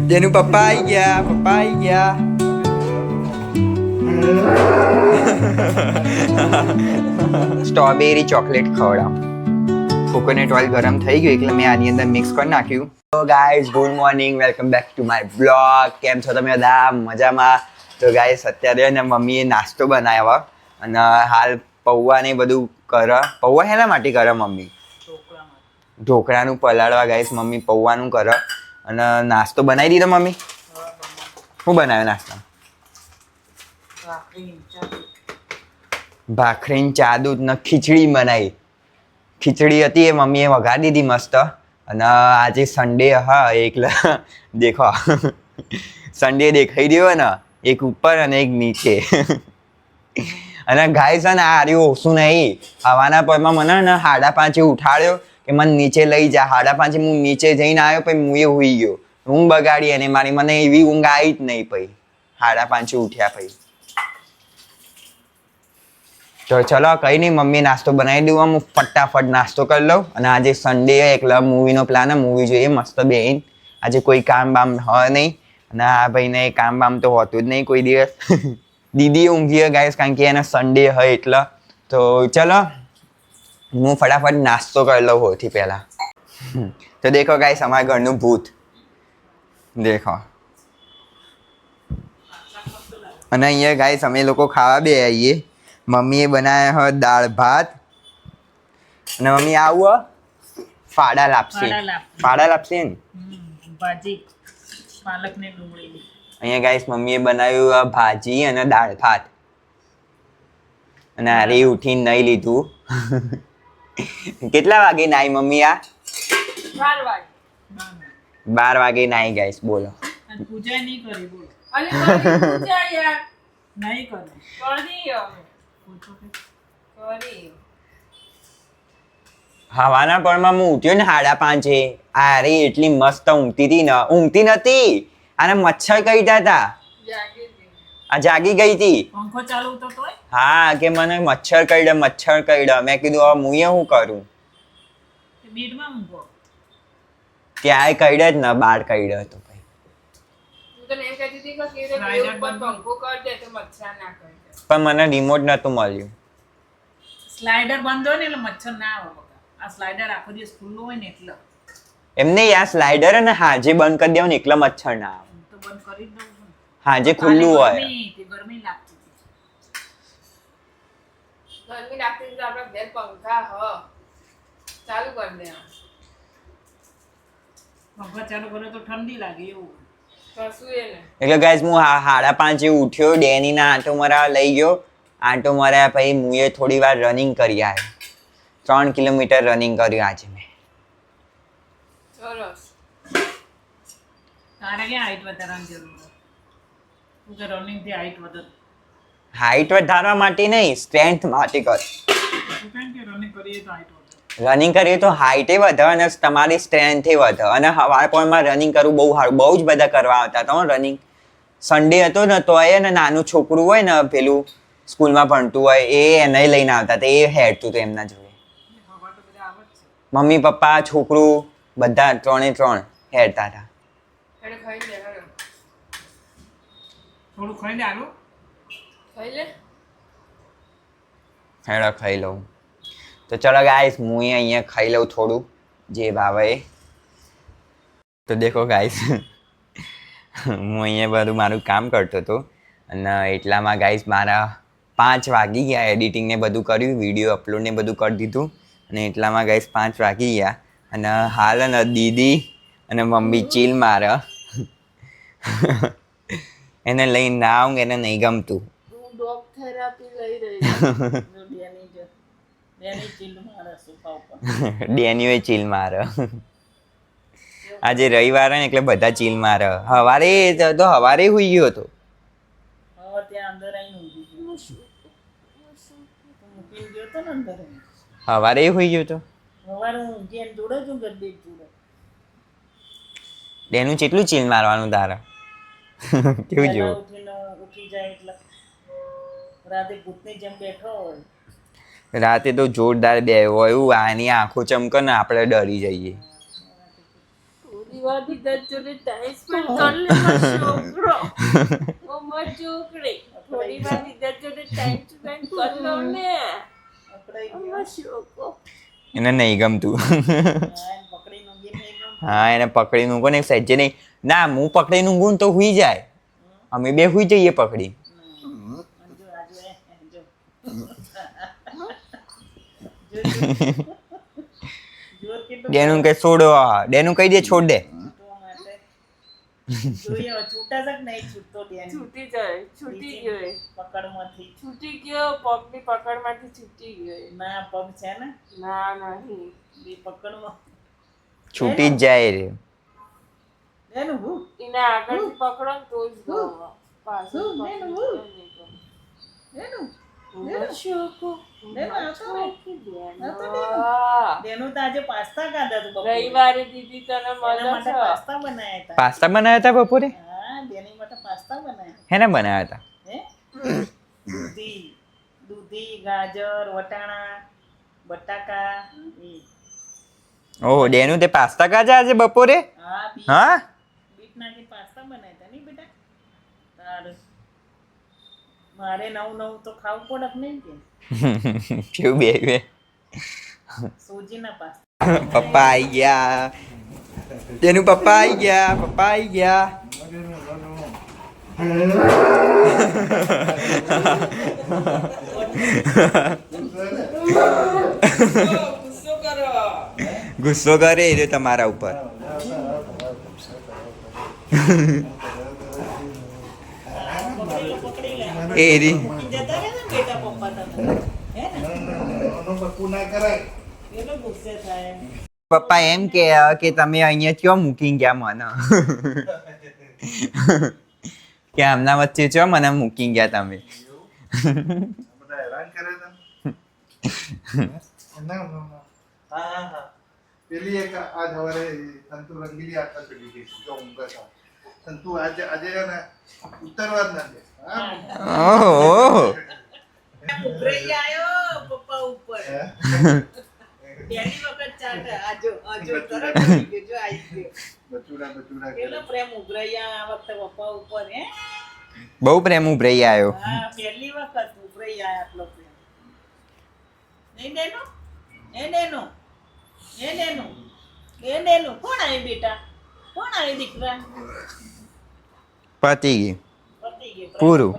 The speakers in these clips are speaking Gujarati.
જેનું પપ્પા આવી ગયા, પપ્પા આવી ગયા. સ્ટ્રોબેરી ચોકલેટ ખવડાવ. કોકોનટ ઓઇલ ગરમ થઈ ગયું એટલે મેં આની અંદર મિક્સ કરી નાખ્યું. તો guys good morning, welcome back to my blog. કેમ છો તમે બધા? મજામાં? તો ગાઈઝ અત્યારે ને મમ્મીએ નાસ્તો બનાવ્યો અને હાલ પૌવા ને બધું કરે. પૌવા હેના માટે કરે મમ્મી? ઢોકળાનું પલાળવા. ગાઈઝ મમ્મી પૌવાનું કરે અને નાસ્તો બનાવી દીધો મમ્મી? શું બનાવ્યો નાસ્તો? ભાખરીને ચા દૂધ ને ખીચડી બનાવી. ખીચડી હતી એ મમ્મીએ વઘારી દીધી મસ્ત. અને આજે સન્ડે હા એટલે દેખો સન્ડે દેખાઈ રહ્યો ને, એક ઉપર અને એક નીચે. અને ગાય છે ને આ રહ્યું ઓછું નહીં. હવાના પરમાં મને ને 5:30 ઉઠાડ્યો કે મને નીચે લઈ જા. 5:30 હું નીચે જઈને આવ્યો, પછી હું એ હુઈ ગયો. ઊંઘ બગાડી અને મારી મને એવી ઊંઘ આવી જ નહીં. પછી 5:30 ઉઠ્યા પછી. તો ચલો કઈ નહીં, મમ્મી નાસ્તો બનાવી દઉં. હું ફટાફટ નાસ્તો કરી લઉં. અને આજે સન્ડે એકલા મૂવીનો પ્લાન, મૂવી જોઈએ મસ્ત બેન. આજે કોઈ કામ બામ હોય નહીં અને આ ભાઈને કામ બામ તો હોતું જ નહીં કોઈ દિવસ. દીદી ઊંઘી ગાઈસ કારણ કે એને સન્ડે હોય એટલે. તો ચલો હું ફટાફટ નાસ્તો કરી લઉં હોથી પહેલા. તો દેખો ગાઈસ અમારા ઘરનું ભૂત દેખો. અને અહીંયા ગાઈસ અમે લોકો ખાવા બે આવીએ. મમ્મીએ બનાવ્યા હોય દાળ ભાત અને મમ્મી આવું ફાડા લાપસી. ફાડા લાપસી ને ભાજી પાલક ને ડુંગળી. અહીંયા ગાઈસ મમ્મીએ બનાવ્યું ભાજી અને દાળ ભાત. અને આરે ઉઠીને નહીં લીધું. કેટલા વાગે નાઈ મમ્મી? આ 12 વાગે. 12 વાગે નાઈ ગાઈસ. બોલો પૂજા નહીં કરી? બોલો. અરે પૂજા યાર નહીં કરી. કરી હવે કરી. હવાના પરમાં હું ઉઠ્યો ને 5:30. અરે એટલી મસ્ત ઊંઘતી હતી ને. ઊંઘતી નથી, આને મચ્છર કરતા હતા. જાગી ગઈ. આ જાગી ગઈ હતી. પંખો ચાલુ તો તોય હા કે મને મચ્છર કરડે, મચ્છર કરડે. મેં કીધું હવે હું શું કરું? બેડમાં ઊંઘો. ક્યાંય કરડે જ ને, બહાર કરડે હતો. હું તને એમ કહેતી હતી કે કેરે બે ઉપર પંખો કરી દે તો મચ્છર ના કરડે. પણ મને રિમોટ નતું મળ્યું. સ્લાઇડર બંધ હોય ને એટલે મચ્છર ના આવે બકા. આ સ્લાઇડર આખો દિવસ ખુલ્લું હોય ને એટલે એમને યા સ્લાઇડર ને હાજે બંધ કરી દેવું ને એટલે મચ્છર ના આવે. તો બંધ કરી જ દઉં છું. હાજે ખુલ્લું હોય. ગરમી લાગતી હતી. ગરમી લાગતી હતી તો આપણા ઘેર પંખા ચાલુ કરી દે. પંખા ચાલુ કરે તો ઠંડી લાગે એવું. કશું એ ને એટલે ગાઈસ હું 5:30 ઉઠ્યો, ડેનીના આંટો મરાવા લઈ ગયો. આંટો મરાયા પછી હું થોડી વાર રનિંગ કરી આવ્યો. 3 કિલોમીટર રનિંગ કર્યું આજે મેં. સરસ. તારે ક્યાં હાઈટ વધારવાની જરૂર છે? તું કે રનિંગ થી હાઈટ વધે? હાઈટ વધારવા માટે નહીં, સ્ટ્રેન્થ માટે કર. તું કેમ કે રનિંગ કરીએ તો હાઈટ વધે? રનિંગ કરીએ તો હાઈટે વધે અને તમારી સ્ટ્રેન્થે વધે. અને હવાર પોરમાં રનિંગ કરવું બહુ સારું. બહુ જ બધા કરવા આવતા હતા રનિંગ. સન્ડે હતો ને તો એ ને નાનું છોકરું હોય ને પેલું સ્કૂલમાં ભણતું હોય એને લઈને આવતા હતા. એ હેડતું હતું એમના જોડે. હવા તો બધા આવે જ છે. મમ્મી પપ્પા છોકરું બધા 3 હેડતા હતા. એને ખાઈ લે હવે. થોડું ખાઈ લે આલું. ખાઈ લે. હેડો ખાઈ લઉં. તો ચલો ગાઈસ હું અહીંયા ખાઈ લઉં થોડું જે ભાવે એ. તો દેખો ગાઈસ હું અહીંયા બધું મારું કામ કરતો હતો અને એટલામાં ગાઈસ મારા 5 વાગી ગયા. એડિટિંગ ને બધું કર્યું, વિડીયો અપલોડ ને બધું કરી દીધું અને એટલામાં ગાઈસ 5 વાગી ગયા. અને હાલ ને દીદી અને મમ્મી ચીલ મારે. એને લઈને ના આવું, એને નહીં ગમતું. હું ડોગ થેરાપી લઈ રહી બેની ચીલ મારે સોફા ઉપર. ડેનીઓએ ચીલ મારે. આજે રવિવાર ને એટલે બધા ચીલ મારે. હવારે તો હવારે હુઈ ગયો હતો. હવે ત્યાં અંદર આવીને ઊંઘી ગયો. તું મૂકીને ગયો તો ને અંદર આવીને. હવારે હુઈ ગયો હતો. સવારે હું ઊંઘી એમ જોડે છું ગરબી જોડે. ડેનું કેટલું ચીલ મારવાનું તારે? કેવું વહેલા જેવું? ઉઠી જાય એટલે રાતે ભૂતની જેમ બેઠો હોય. રાતે તો જોરદાર બે હોય એવું. આની આંખો ચમકે ને આપણે ડરી જઈએ. થોડી વાર દીદા જોડે ટાઈમ સ્પેન્ડ કર લે મારો છોકરો ઓ મારો છોકરી થોડી વાર દીદા જોડે ટાઈમ સ્પેન્ડ કર લો ને પકડાઈ ઓ ગયો મારો છોકરો એને નહીં ગમતું હા, એને પકડીને ઊંઘી નહીં ગમતું. હા એને પકડીને ઊંઘો ને સહેજે નહીં ના હું પકડીને ઊંઘું ને તો હુઈ જાય અમે બે હુઈ જઈએ પકડી જો, આ જો, જો. જો. જોર કેટલું ડેનું કઈ છોડો ડેનું કહી દે છોડ દે છૂટવા માટે. જોઈએ હવે છૂટા છે કે નહીં છૂટતો ડેન. છૂટી જાય છૂટી ગયો એ. પકડમાંથી. છૂટી ગયો પગની પકડમાંથી છૂટી ગયો એ. ના પગ છે ને ના નહીં બે પકડમાં છૂટી જ જાય રે એનું હું એને આગળથી પકડો ને તો જ ગમે. પાછળ હું? પકડી હું? તો નહીં ગમે. એનું મારો છોકરો, બેન, મારો આવતો રે. છોકરો, આવતો બેન. રે. હા. બેનું તો આજે પાસ્તા ખાધા તું બપોરે. રવિવારે દીદી તને એના મળે માટે છે પાસ્તા બનાવ્યા હતા. પાસ્તા બનાવ્યા હતા બપોરે હા બેની માટે પાસ્તા બનાવ્યા હેને બનાવ્યા હતા હે દૂધી ગાજર વટાણા બટાકા એ. ઓહો ડેનું તે પાસ્તા ખાધા આજે બપોરે હા હા બીટ નાખી પાસ્તા બનાવ્યા હતા નહીં બેટા તારે મારે નવું નવું તો ખાવું પડે કે નહીં કે કેવું બે બે સૂજીના પાસ્તા પપ્પા આવી ગયા તેનું પપ્પા આવી ગયા પપ્પા આવી ગયા ગુસ્સો કરે એ તમારા ઉપર પકડી લે એ રી જતા રહે ને બેટા પપ્પા તમે હે ને કેટલો ગુસ્સે થાય પપ્પા એમ કે તમે અહીંયા ક્યાં મૂકી ગયા મને કે આમના વચ્ચે છો મને મૂકી ગયા તમે પેલી એક આજ સવારે સંતુ રંગીલી આટલા ચડી ગઈ જો ઊંઘા હતા સંતુ આજે આજે ને ઉતરવા જ ના દે હા? ઓહો ઉભરાઈ આયો પપ્પા ઉપર હે? પહેલી વખત ચાટ આજો આજો તરત આવી ગયો જો આવી ગયો બચુડા બચુડા કેટલો પ્રેમ ઉભરાઈ આ વખતે પપ્પા ઉપર હે બહુ પ્રેમ ઉભરાઈ આવ્યો હા પહેલી વખત ઉભરાઈ આયા આટલો પ્રેમ નહીં દેનો એ દેનો એ દેનો એ દેનો કોણ આવી બેટા કોણ આવી દીકરા પતી ગઈ પતી ગઈ પૂરું.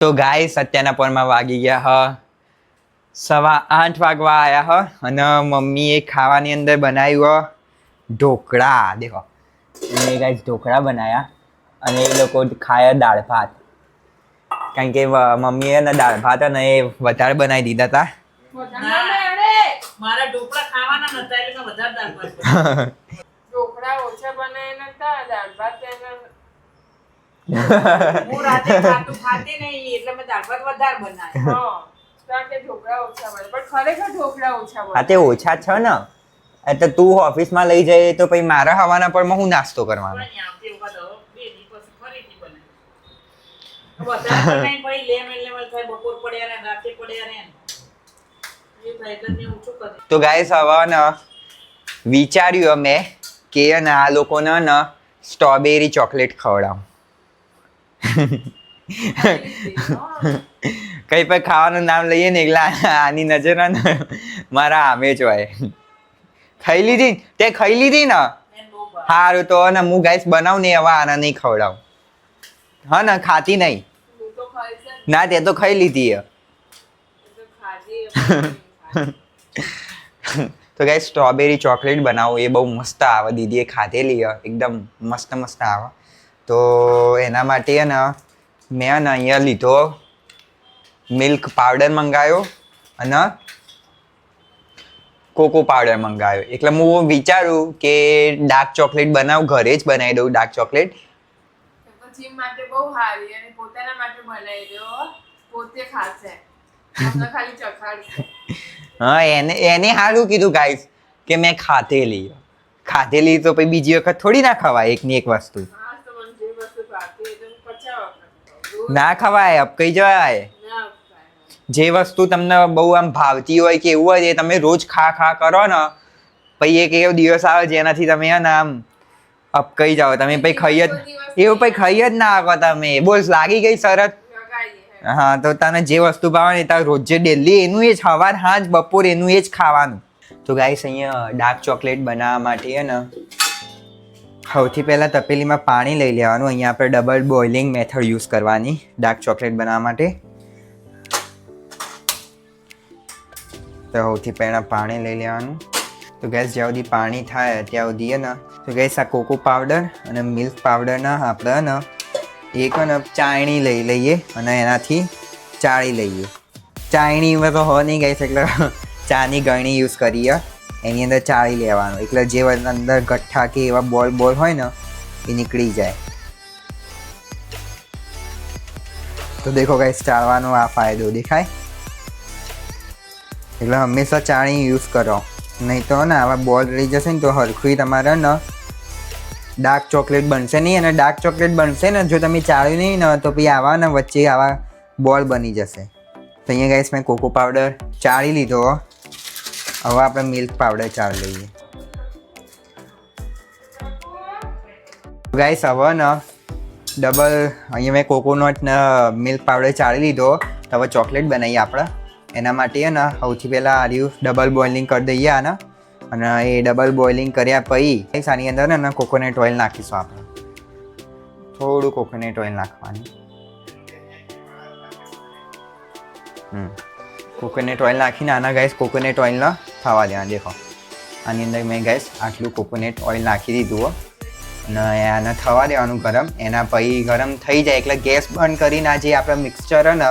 તો ગાઈસ અત્યારના પોરમાં વાગી ગયા હ 8:15 વાગવા આયા હ અને મમ્મીએ ખાવાની અંદર બનાવ્યું ઢોકળા દેખો એ ગાઈસ ઢોકળા બનાવ્યા અને એ લોકો ખાયા દાળ ભાત કારણ કે મમ્મીએ ને દાળ ભાત અને એ વધારે બનાવી દીધા હતા મારા ઢોકળા ખાવાના નતા એટલે મેં વધારે દાળ ભાત ઢોકળા ઓછા બનાવ્યા નતા દાળ ભાત એના હું રાતે ખાતું ખાતી નહીં એટલે મેં દાળ ભાત વધારે બનાવ્યા હા કારણ કે ઢોકળા ઓછા બને પણ ખરેખર ઢોકળા ઓછા આ તે ઓછા છે ને એટલે તું ઓફિસમાં લઈ જાય તો પછી મારા હવાના પરમાં હું નાસ્તો કરવાનો પણ આવતી વખત હવે બે દી પછી ફરીથી બને વધારે બનાવીને પછી લેવલ થાય બપોર પડ્યા ને રાતે પડ્યા ને એ થાય એટલે મેં ઓછું કર્યું તો ગાઈસ હવે ને વિચાર્યું અમે કે ને આ લોકોને ને સ્ટ્રોબેરી ચોકલેટ ખવડાવું કઈ પણ ખાવાનું નામ લઈએ ને એટલે આની નજર ને મારા આમે જ હોય ખાઈ લીધી તે ખાઈ લીધી ને મેં બહુ ભાવ સારું તો ને હું ગાઈસ બનાવું ને હવે આને નહીં ખવડાવું હા ને ખાતી નહીં હું તો ખાઈ છે ના તે તો ખાઈ લીધી હે. તો ખાધી તો ગાઈસ સ્ટ્રોબેરી ચોકલેટ બનાવું એ બહુ મસ્ત આવે દીદીએ ખાધેલી હે એકદમ મસ્ત મસ્ત આવે તો એના માટે ને મેં ને અહીંયા લીધો મિલ્ક પાવડર મંગાવ્યો અને કોકો પાવડર મંગાવ્યો એટલે હું વિચારું કે ડાર્ક ચોકલેટ બનાવું ઘરે જ બનાવી દઉં ડાર્ક ચોકલેટ જીમ માટે બહુ સારી અને પોતાના માટે બનાવી દો પોતે ખાશે આપણે ખાલી ચખાડશે હા એને સારું કીધું ગાઈસ કે મેં ખાધેલી તો પછી બીજી વખત થોડી ના ખવાય એકની એક વસ્તુ હા તો મને જે વસ્તુ ભાવતી હોય તો હું 50 વખત ખાઉં. ના ખવાય અબ કઈ જવાય ના ખાય. જે વસ્તુ તમને બહુ આમ ભાવતી હોય કે એવું હોય એ તમે રોજ ખા કરો ને પછી એક એવો દિવસ આવે જેનાથી તમે હે ને આમ અપકાઈ જાઓ તમે પછી ખાઈ જ એવું પછી ખાઈ જ ના આવો તમે. બોલ લાગી ગઈ શરત? હા તો તને જે વસ્તુ ભાવે ને તારે રોજે ડેલી એનું એ જ સવાર સાંજ બપોર એનું એ જ ખાવાનું. તો ગાઈસ અહીંયા ડાર્ક ચોકલેટ બનાવવા માટે છે ને સૌથી પહેલાં તપેલીમાં પાણી લઈ લેવાનું. અહીંયા આપણે ડબલ બોઇલિંગ મેથડ યુઝ કરવાની ડાર્ક ચોકલેટ બનાવવા માટે. તો સૌથી પહેલાં પાણી લઈ લેવાનું. તો ગેસ જ્યાં સુધી પાણી થાય ત્યાં સુધી ને તો ગેસ આ કોકો પાવડર અને મિલ્ક પાવડરના આપણે ને એક ને ચાયણી લઈ લઈએ અને એનાથી ચાળી લઈએ. ચાયણીમાં તો હોય નહીં ગેસ એટલે ચાની ગળણી યુઝ કરીએ. એની અંદર ચાળી લેવાનું એટલે જે અંદર ગઠ્ઠા કે એવા બોલ હોય ને એ નીકળી જાય. તો દેખો ગાઈસ ચાળવાનો આ ફાયદો દેખાય. એટલે હંમેશા ચાણી યુઝ કરો, નહીં તો ને આવા બોલ રહી જશે ને તો હરખું તમારે ને ડાર્ક ચોકલેટ બનશે નહીં. અને ડાર્ક ચોકલેટ બનશે ને જો તમે ચાળ્યું નહીં ને તો પછી આવા ને વચ્ચે આવા બોલ બની જશે. તો અહીંયા ગાઈસ મેં કોકો પાવડર ચાળી લીધો. હવે આપણે મિલ્ક પાવડર ચાળી લઈએ. ગાઈસ હવે ને ડબલ અહીંયા મેં કોકોનટ ને મિલ્ક પાવડર ચાળી લીધો. હવે ચોકલેટ બનાવીએ આપણે. એના માટે ને સૌથી પહેલાં આર્યું ડબલ બોઇલિંગ કરી દઈએ આને. અને એ ડબલ બોઇલિંગ કર્યા પછી આની અંદર ને કોકોનટ ઓઇલ નાખીશું આપણે. થોડું કોકોનટ ઓઇલ નાખવાનું. કોકોનટ ઓઇલ નાખીને આના ગાઈસ કોકોનટ ઓઇલને થવા દેવા. દેખો આની અંદર મેં ગાઈસ આટલું કોકોનટ ઓઇલ નાખી દીધું અને આને થવા દેવાનું ગરમ. એના પછી ગરમ થઈ જાય એટલે ગેસ બંધ કરીને આ જે આપણે મિક્સચર ને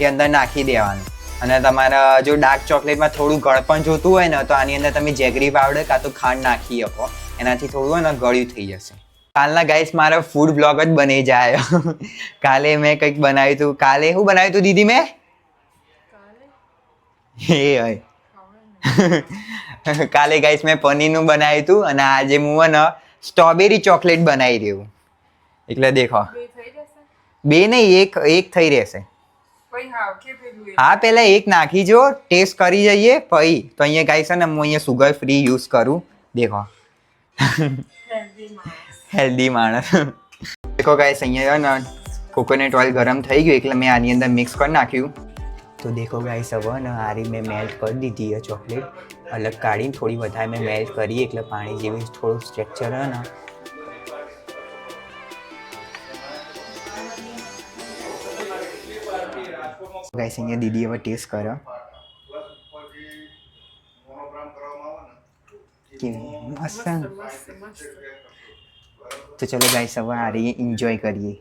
એ અંદર નાખી દેવાનું. અને તમારા જો ડાર્ક ચોકલેટમાં થોડું ગળપણ જોતું હોય ને તો આની અંદર તમે જેગરી પાવડર કાં તો ખાંડ નાખી શકો. એનાથી થોડું હોય ને ગળ્યું થઈ જશે. કાલના ગાઈસ મારો ફૂડ બ્લોગ જ બની જાય. કાલે મેં કંઈક બનાવ્યું હતું. કાલે શું બનાવ્યું હતું દીદી મેં? એ હોય કાલે ગાઈસ મેં પનીરનું બનાવ્યું હતું અને આજે હું ને સ્ટ્રોબેરી ચોકલેટ બનાવી રહ્યું. એટલે દેખો બે નહીં એક થઈ રહેશે. હા પહેલા એક નાખી જો ટેસ્ટ કરી જઈએ પછી. તો અહીંયા ગાઈસ છે ને હું અહીંયા સુગર ફ્રી યુઝ કરું. દેખો હેલ્ધી માણસ. દેખો ગાઈસ અહીંયા ને કોકોનટ ઓઇલ ગરમ થઈ ગયું એટલે મેં આની અંદર મિક્સ કરી નાખ્યું. તો દેખો ગાઈસ હવે ને આ રીતે મેં મેલ્ટ કરી દીધી છે ચોકલેટ. અલગ કાઢીને થોડી વધારે મેં મેલ્ટ કરી એટલે પાણી જેવી થોડું સ્ટ્રક્ચર હોય ને ગાઈસ અહીંયા દીદી હવે ટેસ્ટ કરો કેવી મસ્ત. તો ચલો ગાઈસ હવે આ રીતે એન્જોય કરીએ.